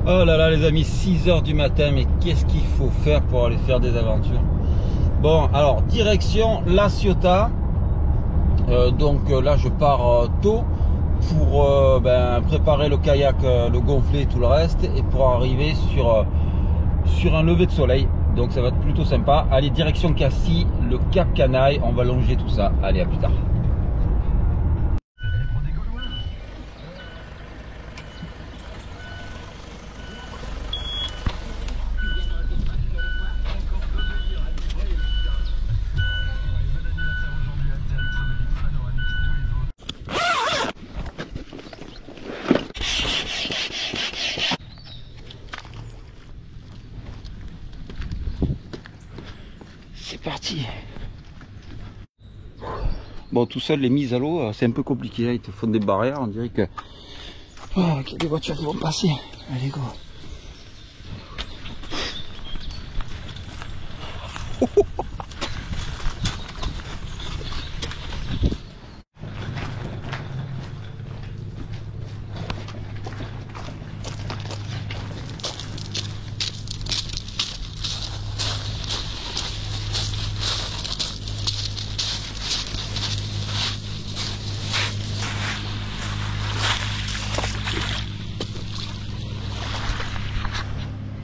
Oh là là les amis, 6 h du matin, mais qu'est-ce qu'il faut faire pour aller faire des aventures? Bon, alors direction La Ciotat. Donc là je pars tôt pour préparer le kayak, le gonfler et tout le reste, et pour arriver sur un lever de soleil. Donc ça va être plutôt sympa. Allez, direction Cassis, le Cap Canaille, on va longer tout ça. Allez, à plus tard. C'est parti. Bon, tout seul, les mises à l'eau, c'est un peu compliqué. Là, ils te font des barrières. On dirait que qu'il y a des voitures qui vont passer. Allez, go.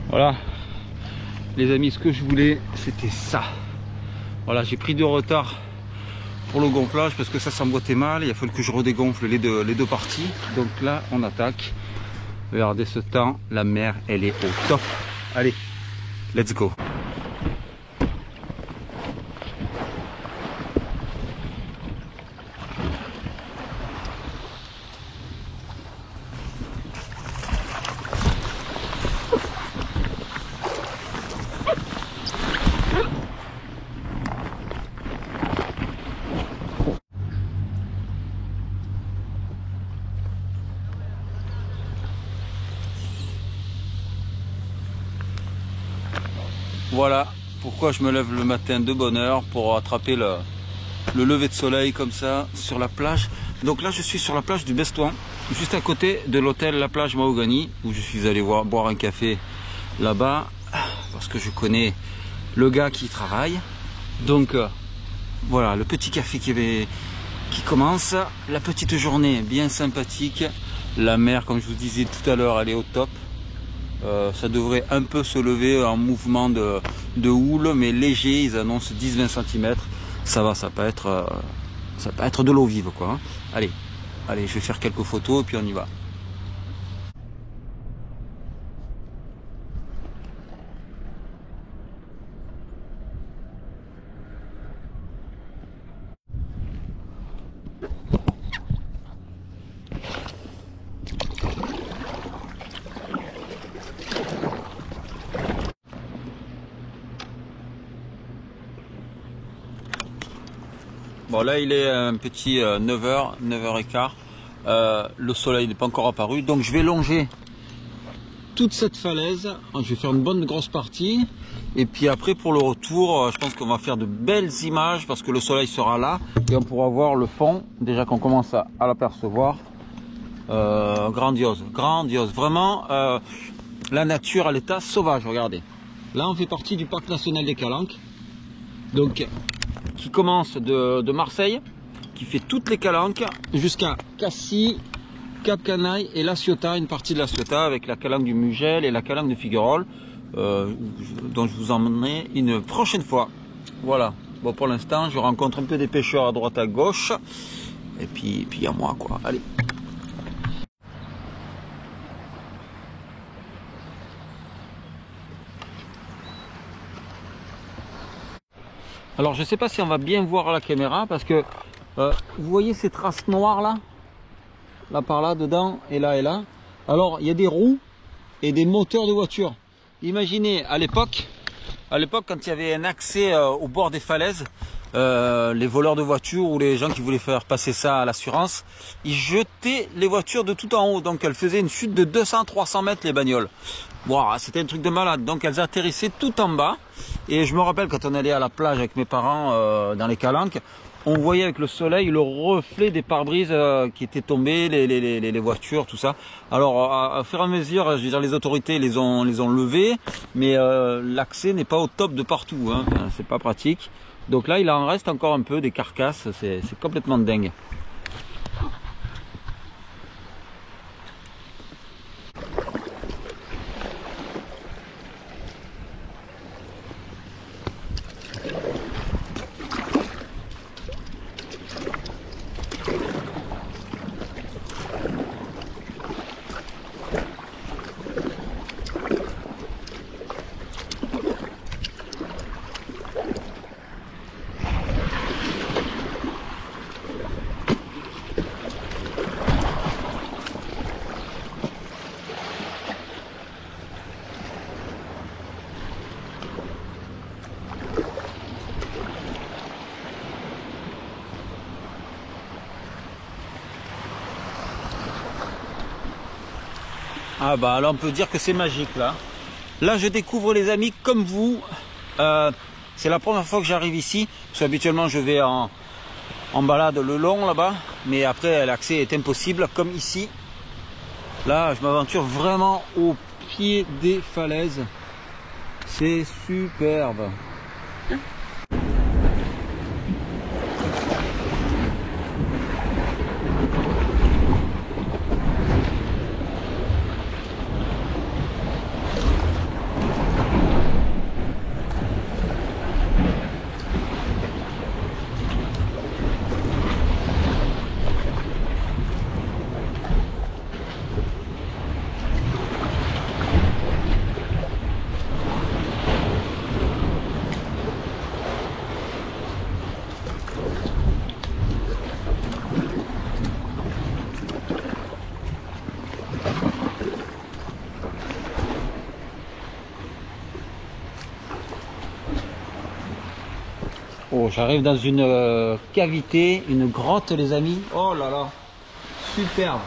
Voilà les amis, ce que je voulais c'était ça. Voilà, j'ai pris du retard pour le gonflage parce que ça s'emboîtait mal, il a fallu que je redégonfle les deux parties. Donc là on attaque. Regardez ce temps, la mer elle est au top. Allez, let's go. Voilà pourquoi je me lève le matin de bonne heure pour attraper le lever de soleil comme ça sur la plage. Donc là je suis sur la plage du Bestouin, juste à côté de l'hôtel La Plage Mahogany, où je suis allé boire un café là-bas parce que je connais le gars qui travaille. Donc voilà le petit café qui commence, la petite journée bien sympathique. La mer, comme je vous disais tout à l'heure, elle est au top. Ça devrait un peu se lever en mouvement de houle, mais léger. Ils annoncent 10-20 cm. Ça va, ça peut être de l'eau vive quoi, hein. Allez, je vais faire quelques photos et puis on y va. Bon là il est un petit 9h, 9h15, le soleil n'est pas encore apparu, donc je vais longer toute cette falaise, je vais faire une bonne grosse partie, et puis après pour le retour, je pense qu'on va faire de belles images, parce que le soleil sera là, et on pourra voir le fond, déjà qu'on commence à l'apercevoir, grandiose, grandiose, vraiment, la nature à l'état sauvage, regardez. Là on fait partie du parc national des Calanques, donc qui commence de Marseille, qui fait toutes les Calanques jusqu'à Cassis, Cap Canaille et La Ciotat, une partie de La Ciotat avec la Calanque du Mugel et la Calanque de Figuerolles, dont je vous emmènerai une prochaine fois. Voilà, bon pour l'instant je rencontre un peu des pêcheurs à droite à gauche, et puis il y a moi quoi, allez. Alors je ne sais pas si on va bien voir à la caméra parce que vous voyez ces traces noires là par là dedans et là et là. Alors il y a des roues et des moteurs de voiture. Imaginez à l'époque quand il y avait un accès au bord des falaises, les voleurs de voitures ou les gens qui voulaient faire passer ça à l'assurance, ils jetaient les voitures de tout en haut, donc elles faisaient une chute de 200-300 mètres les bagnoles. Wow, c'était un truc de malade, donc elles atterrissaient tout en bas. Et je me rappelle quand on allait à la plage avec mes parents dans les Calanques, on voyait avec le soleil le reflet des pare-brises qui étaient tombés, les voitures, tout ça. Alors à fur et à mesure, je veux dire, les autorités les ont levés, mais l'accès n'est pas au top de partout, hein. Enfin, c'est pas pratique. Donc là, il en reste encore un peu des carcasses, c'est complètement dingue. Ah bah là on peut dire que c'est magique là. Là je découvre les amis comme vous. C'est la première fois que j'arrive ici. Parce qu'habituellement je vais en balade le long là-bas. Mais après l'accès est impossible comme ici. Là je m'aventure vraiment au pied des falaises. C'est superbe. Oh, j'arrive dans une cavité, une grotte les amis. Oh là là, superbe.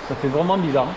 Ça fait vraiment bizarre.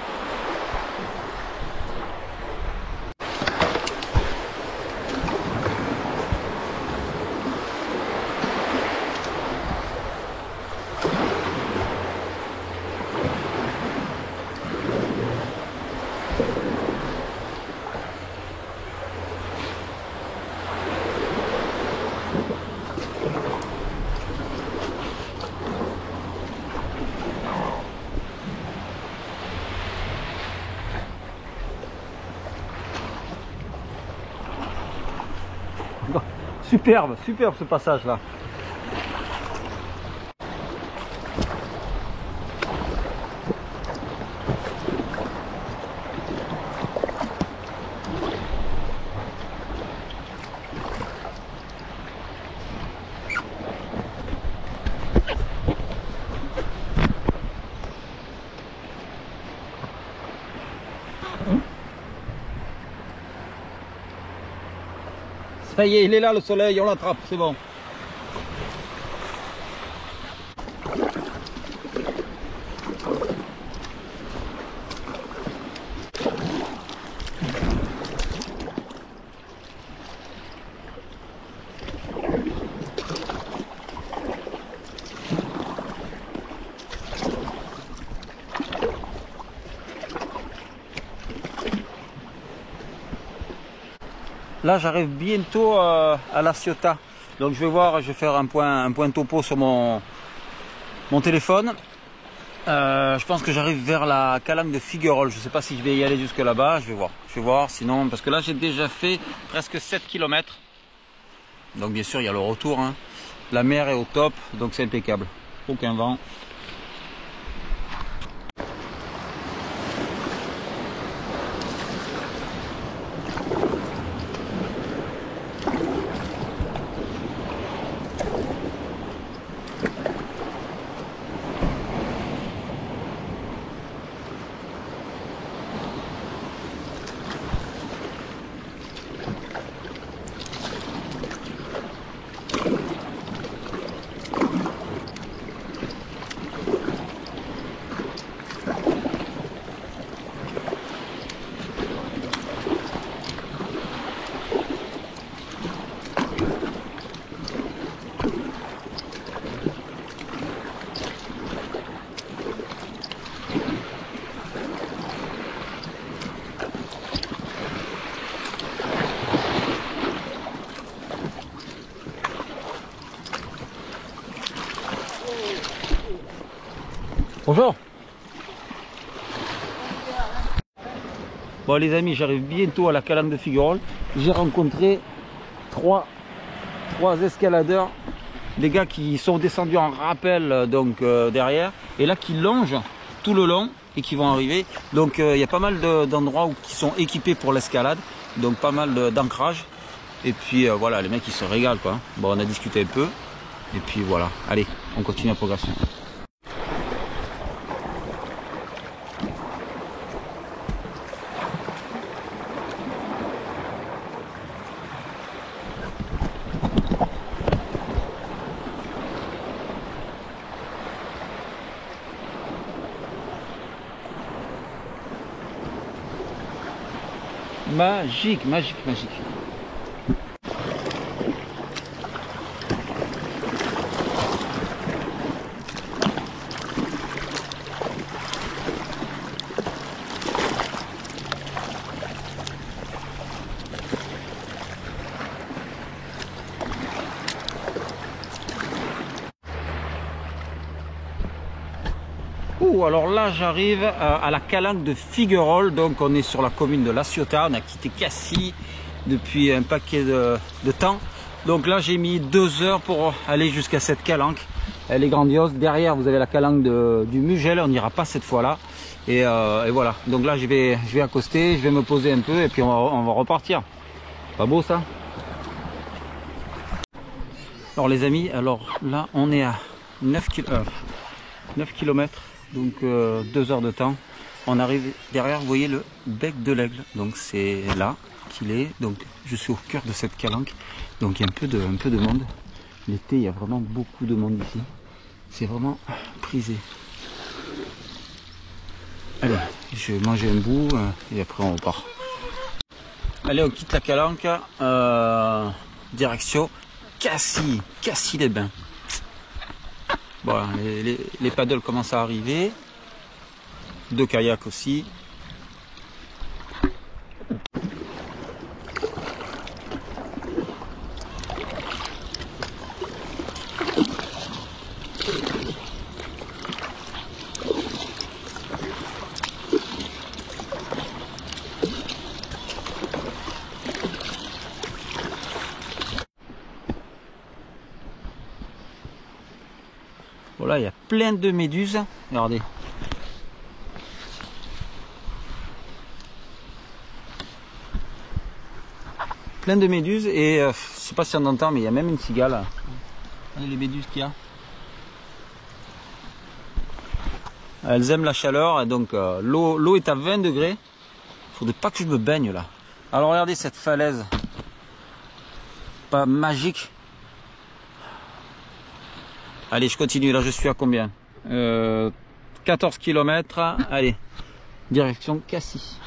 Superbe, superbe ce passage là. Ça y est, il est là le soleil, on l'attrape, c'est bon. Là j'arrive bientôt à La Ciotat. Donc je vais voir, je vais faire un point topo sur mon téléphone. Je pense que j'arrive vers la calanque de Figuerolles. Je ne sais pas si je vais y aller jusque là-bas, je vais voir. Je vais voir, sinon, parce que là j'ai déjà fait presque 7 km. Donc bien sûr il y a le retour, hein. La mer est au top, donc c'est impeccable. Aucun vent. Bonjour. Bon les amis, j'arrive bientôt à la calanque de Figuerolles. J'ai rencontré trois escaladeurs, des gars qui sont descendus en rappel donc derrière, et là qui longent tout le long et qui vont arriver. Donc il y a pas mal d'endroits qui sont équipés pour l'escalade, donc pas mal d'ancrage. Et puis voilà, les mecs ils se régalent quoi. Bon, on a discuté un peu et puis voilà, allez, on continue la progression. Magique, magique, magique. Ouh, alors là j'arrive à la calanque de Figuerolles, donc on est sur la commune de La Ciotat, on a quitté Cassis depuis un paquet de temps. Donc là j'ai mis 2 heures pour aller jusqu'à cette calanque, elle est grandiose. Derrière vous avez la calanque du Mugel, on n'ira pas cette fois là. Et voilà, donc là je vais accoster, je vais me poser un peu et puis on va repartir. Pas beau ça? Alors les amis, alors là on est à 9 km. Donc 2 heures de temps. On arrive derrière, vous voyez le bec de l'Aigle. Donc c'est là qu'il est. Donc je suis au cœur de cette calanque. Donc il y a un peu de monde. L'été, il y a vraiment beaucoup de monde ici. C'est vraiment prisé. Allez, je vais manger un bout et après on repart. Allez, on quitte la calanque. Direction Cassis-les-Bains. Voilà, les paddles commencent à arriver, 2 kayaks aussi. Voilà, il y a plein de méduses, regardez. Plein de méduses et je sais pas si on entend mais il y a même une cigale. Regardez les méduses qu'il y a. Elles aiment la chaleur et donc l'eau est à 20 degrés. Faudrait pas que je me baigne là. Alors regardez cette falaise. Pas magique. Allez, je continue, là je suis à combien 14 km, allez, direction Cassis.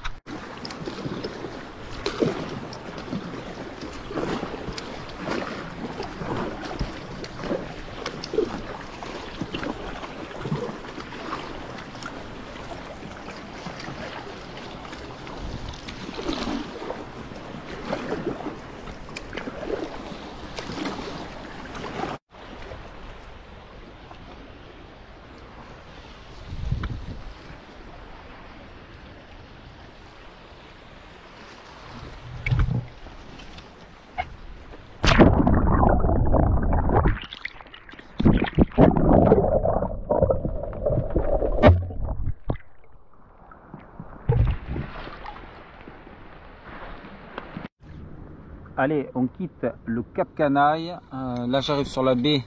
Allez, on quitte le Cap Canaille. Là, j'arrive sur la baie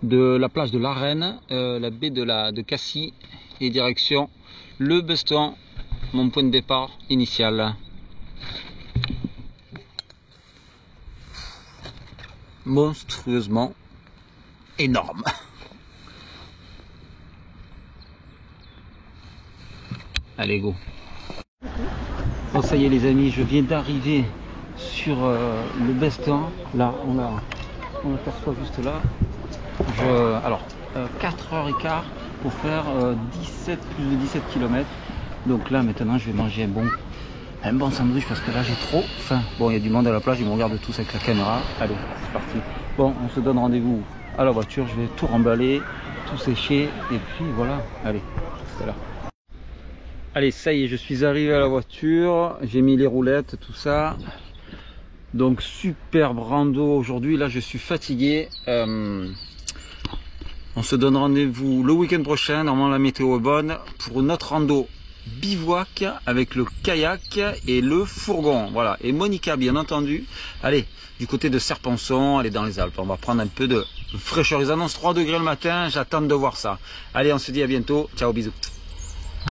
de la plage de la Reine, la baie de Cassis, et direction le Beston, mon point de départ initial. Monstrueusement énorme. Allez, go. Bon, ça y est les amis, je viens d'arriver sur le Beston. Là, on aperçoit juste là. Alors, 4h15 pour faire plus de 17 km. Donc là, maintenant, je vais manger un bon sandwich parce que là, j'ai trop faim. Bon, il y a du monde à la plage, ils me regardent tous avec la caméra. Allez, c'est parti. Bon, on se donne rendez-vous à la voiture. Je vais tout remballer, tout sécher et puis voilà. Allez, tout à l'heure. Allez, ça y est, je suis arrivé à la voiture, j'ai mis les roulettes, tout ça. Donc superbe rando aujourd'hui, là je suis fatigué. On se donne rendez-vous le week-end prochain, normalement la météo est bonne, pour notre rando bivouac avec le kayak et le fourgon. Voilà, et Monica bien entendu. Allez, du côté de Serponçon, allez dans les Alpes, on va prendre un peu de fraîcheur. Ils annoncent 3 degrés le matin, j'attends de voir ça. Allez, on se dit à bientôt, ciao, bisous.